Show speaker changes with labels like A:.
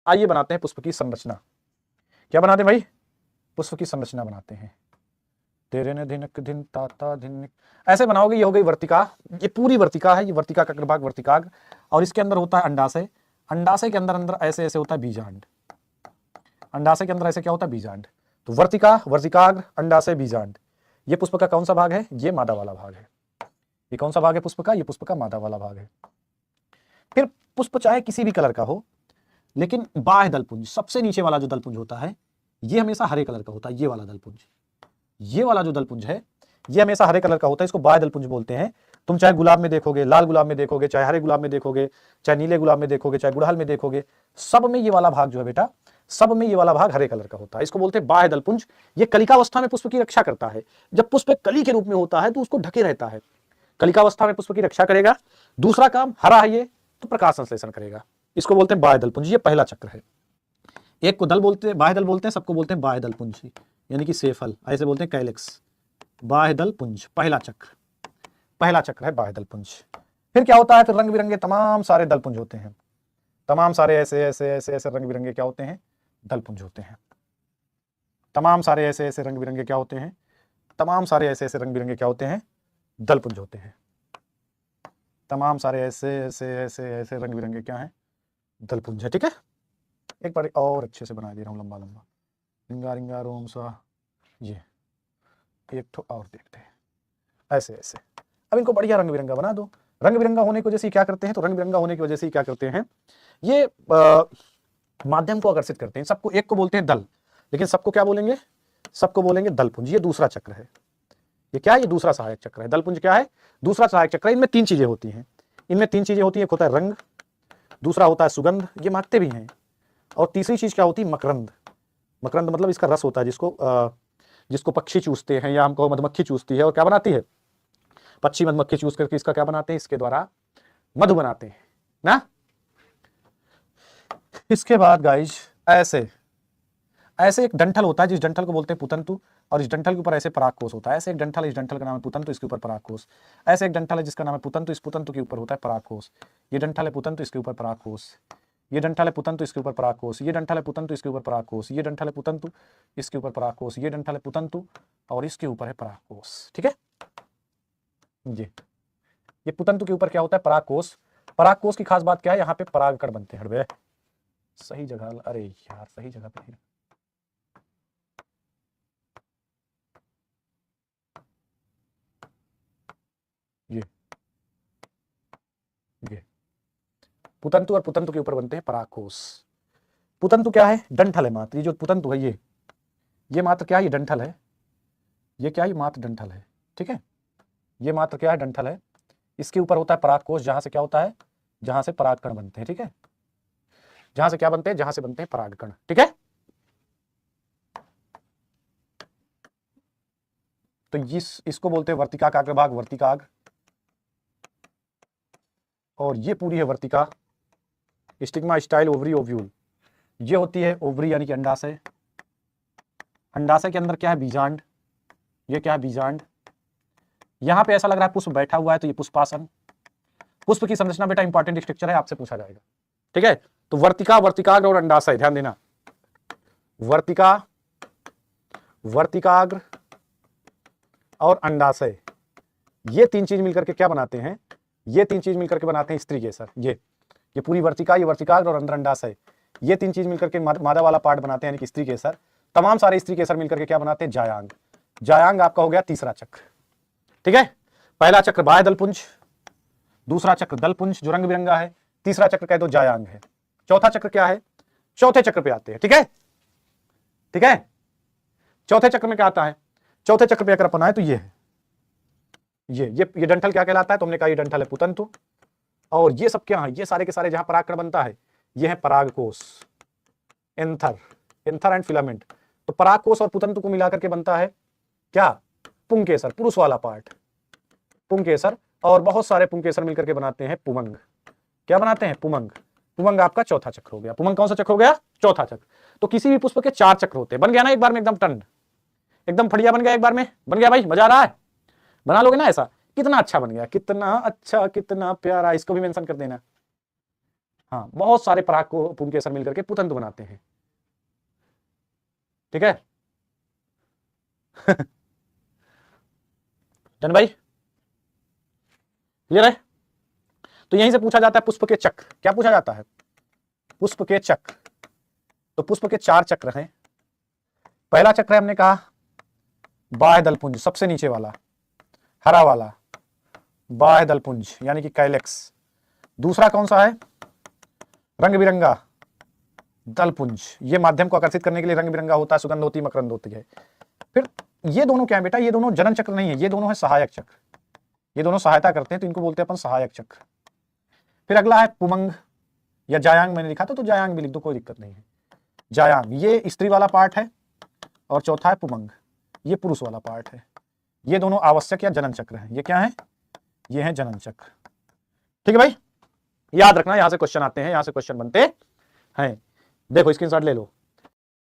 A: आइए बनाते हैं पुष्प की संरचना। क्या बनाते हैं भाई? पुष्प की संरचना बनाते हैं। तेरे ने धिनक धिन ताता धिन, ऐसे बनाओगे। ये हो गई वर्तिका, ये पूरी वर्तिका है, ये वर्तिका का अग्रभाग वर्तिकाग्र, और इसके अंदर होता है अंडाशय। अंडाशय के अंदर अंदर ऐसे ऐसे होता है बीजांड। अंडाशय के अंदर ऐसे क्या होता है? बीजांड। तो वर्तिका, वर्तिकाग्र, अंडाशय, बीजांड। ये पुष्प का कौन सा भाग है? ये मादा वाला भाग है। ये कौन सा भाग है पुष्प का? ये पुष्प का मादा वाला भाग है। फिर पुष्प चाहे किसी भी कलर का हो, लेकिन बाह्य दलपुंज, सबसे नीचे वाला जो दलपुंज होता है, ये हमेशा हरे कलर का होता है। ये वाला दलपुंज, ये वाला जो दलपुंज है, ये हमेशा हरे कलर का होता है। इसको बाह्य दलपुंज बोलते हैं। तुम चाहे गुलाब में देखोगे, लाल गुलाब में देखोगे, चाहे हरे गुलाब में देखोगे, चाहे नीले गुलाब में देखोगे, चाहे गुड़हल में देखोगे, सब में ये वाला भाग जो है बेटा, सब में ये वाला भाग हरे कलर का होता है। इसको बोलते हैं बाह्य दलपुंज। ये कलिकावस्था में पुष्प की रक्षा करता है। जब पुष्प कली के रूप में होता है तो उसको ढके रहता है। कलिकावस्था में पुष्प की रक्षा करेगा। दूसरा काम, हरा है ये, तो प्रकाश संश्लेषण करेगा। इसको बोलते हैं बाह्य दलपुंज। ये पहला चक्र है। एक को दल बोलते हैं, बाह्य दल बोलते हैं, सबको बोलते हैं बाह्य दलपुंज, यानी कि सेफल, ऐसे बोलते हैं कैलेक्स। बाह्य दलपुंज पहला चक्र, पहला चक्र है बाह्य दलपुंज। फिर क्या होता है? फिर रंग बिरंगे तमाम सारे दलपुंज होते हैं। तमाम सारे ऐसे ऐसे ऐसे ऐसे रंग बिरंगे क्या होते हैं? दलपुंज होते हैं। तमाम सारे ऐसे ऐसे रंग बिरंगे क्या होते हैं? तमाम सारे ऐसे ऐसे रंग बिरंगे क्या होते हैं? दलपुंज होते हैं। तमाम सारे ऐसे ऐसे ऐसे ऐसे रंग बिरंगे क्या हैं? दलपुंज है। ठीक है, एक बार और अच्छे से बना दे रहा हूँ, लंबा लंबा। रिंगा रिंगा रोम सा, ये एक ठो और देखते हैं, ऐसे ऐसे। अब इनको बढ़िया रंग बिरंगा बना दो। रंग बिरंगा होने की वजह से क्या करते हैं? तो रंग बिरंगा होने की वजह से क्या करते हैं? ये माध्यम को आकर्षित करते हैं। सबको, एक को बोलते हैं दल, लेकिन सबको क्या बोलेंगे? सबको बोलेंगे दलपुंज। ये दूसरा चक्र है। ये क्या है? ये दूसरा सहायक चक्र है। दलपुंज क्या है? दूसरा सहायक चक्र है। इनमें तीन चीजें होती हैं। इनमें तीन चीजें होती हैं। एक होता है रंग, दूसरा होता है सुगंध, ये महकते भी हैं, और तीसरी चीज क्या होती है? मकरंद। मकरंद मतलब इसका रस होता है, जिसको पक्षी चूसते हैं, या हमको मधुमक्खी चूसती है, और क्या बनाती है? पक्षी मधुमक्खी चूस करके इसका क्या बनाते हैं? इसके द्वारा मधु बनाते हैं ना। इसके बाद गाइज ऐसे ऐसे एक डंठल होता है, जिस डंठल को बोलते हैं पुतंतु, और इस डंठल के ऊपर ऐसे परागकोश होता है। ऐसे एक डंठल है, इस डंठल का नाम है पुतंतु, इसके ऊपर परागकोश। ऐसे एक डंठल है जिसका नाम है पुतंतु, इस पुतंतु के ऊपर होता है परागकोश। ये डंठल है पुतंतु, इसके ऊपर परागकोश। ये डंठल है पुतंतु, इसके ऊपर परागकोश। ये डंठल है पुतंतु, इसके ऊपर परागकोश। ये डंठल है पुतंतु, इसके ऊपर परागकोश। ये डंठल है पुतंतु, और इसके ऊपर है परागकोश। ठीक है, ये पुतंतु के ऊपर क्या होता है? परागकोश। परागकोश की खास बात क्या है? यहाँ पे परागकण बनते हैं। हड़बे सही जगह, अरे यार सही जगह पे। ये पुतंतु, और पुतंतु के ऊपर बनते हैं परागकोश। पुतंतु क्या है? डंठल है मात्र। ये जो पुतंतु है, ये मात्र क्या है? ये डंठल है। ये क्या है? ये मात्र डंठल है। ठीक है, ये मात्र क्या है? डंठल है। इसके ऊपर होता है परागकोश, जहां से क्या होता है? जहां से परागकण बनते हैं। ठीक है, जहां से क्या बनते हैं? जहां से बनते हैं परागकण। ठीक है, तो इसको बोलते हैं वर्तिका का अग्रभाग, वर्तिकाग्र। और ये पूरी है वर्तिका। Stigma, style, ovary, ovule. ये होती है ओवरी यानी कि अंडाशय। अंडाशय के अंदर क्या है? बीजांड। ये क्या है? बीजांड। यहां पे ऐसा लग रहा है पुष्प बैठा हुआ है, तो ये पुष्पासन। पुष्प की संरचना बेटा इंपॉर्टेंट स्ट्रक्चर है, आपसे पूछा जाएगा। ठीक है, तो वर्तिका, वर्तिकाग्र और अंडाशय, ध्यान देना। वर्तिका, वर्तिकाग्र और अंडाशय, ये तीन चीज मिलकर के क्या बनाते हैं? ये तीन चीज मिलकर के बनाते हैं स्त्री केसर। ये पूरी वर्तिका, ये वर्तिकाग्र और अंदर अंडाशय, ये तीन चीज मिलकर के मादा वाला पार्ट बनाते हैं, यानी कि स्त्री केसर। तमाम सारे स्त्री केसर मिलकर के क्या बनाते हैं? जायांग। जायांग आपका हो गया तीसरा चक्र। ठीक है, पहला चक्र बाह्य दलपुंज, दूसरा चक्र दलपुंज जो रंग बिरंगा है, तीसरा चक्र कह दो जायांग है। चौथा चक्र क्या है? चौथे चक्र पे आते हैं। ठीक है, ठीक है, चौथे चक्र में क्या आता है? चौथे चक्र पे अगर अपन आए तो ये है, ये डंठल क्या कहलाता है? तुमने कहा ये डंठल है पुतंतु, और ये सब क्या है? ये सारे के सारे जहां परागकण बनता है, ये है परागकोश, एंथर, एंथर एंड फिलामेंट। तो परागकोश और पुतंतु को मिलाकर के बनता है क्या? पुंकेसर, पुरुष वाला पार्ट, पुंकेसर। और बहुत सारे पुंकेसर मिलकर के बनाते हैं पुमंग। क्या बनाते हैं? पुमंग। पुमंग आपका चौथा चक्र हो गया। पुमंग कौन सा चक्र हो गया? चौथा चक्र। तो किसी भी पुष्प के चार चक्र होते हैं। बन गया ना एक बार में? एकदम टंड, एकदम फड़िया बन गया एक बार में। बन गया भाई? मजा आ रहा है? बना लोगे ना ऐसा? कितना अच्छा बन गया, कितना अच्छा, कितना प्यारा। इसको भी मेंशन कर देना। हाँ, बहुत सारे पराग को पुंकेसर मिलकर के पुतंत बनाते हैं। ठीक है जन भाई, क्लियर है? तो यहीं से पूछा जाता है पुष्प के चक्र। क्या पूछा जाता है? पुष्प के चक्र। तो पुष्प के 4 चक्र हैं। पहला चक्र है, हमने कहा बाह्य दलपुंज, सबसे नीचे वाला हरा वाला बाह्य दलपुंज यानी कि कैलेक्स। दूसरा कौन सा है? रंग बिरंगा दलपुंज, ये माध्यम को आकर्षित करने के लिए रंग बिरंगा होता है, सुगंध होती है, मकरंद होती है। फिर ये दोनों क्या है बेटा? ये दोनों जनन चक्र नहीं है, ये दोनों है सहायक चक्र। ये दोनों सहायता करते हैं, तो इनको बोलते हैं अपन सहायक चक्र। फिर अगला है पुमंग या जायांग, मैंने लिखा था तो जायांग भी लिख दो, कोई दिक्कत नहीं है। जायांग ये स्त्री वाला पार्ट है, और चौथा है पुमंग, ये पुरुष वाला पार्ट है। ये दोनों आवश्यक या जनन चक्र है। ये क्या है? ये है जनन चक्र। ठीक है भाई, याद रखना, यहां से क्वेश्चन आते हैं, यहां से क्वेश्चन बनते हैं। देखो स्क्रीनशॉट ले लो।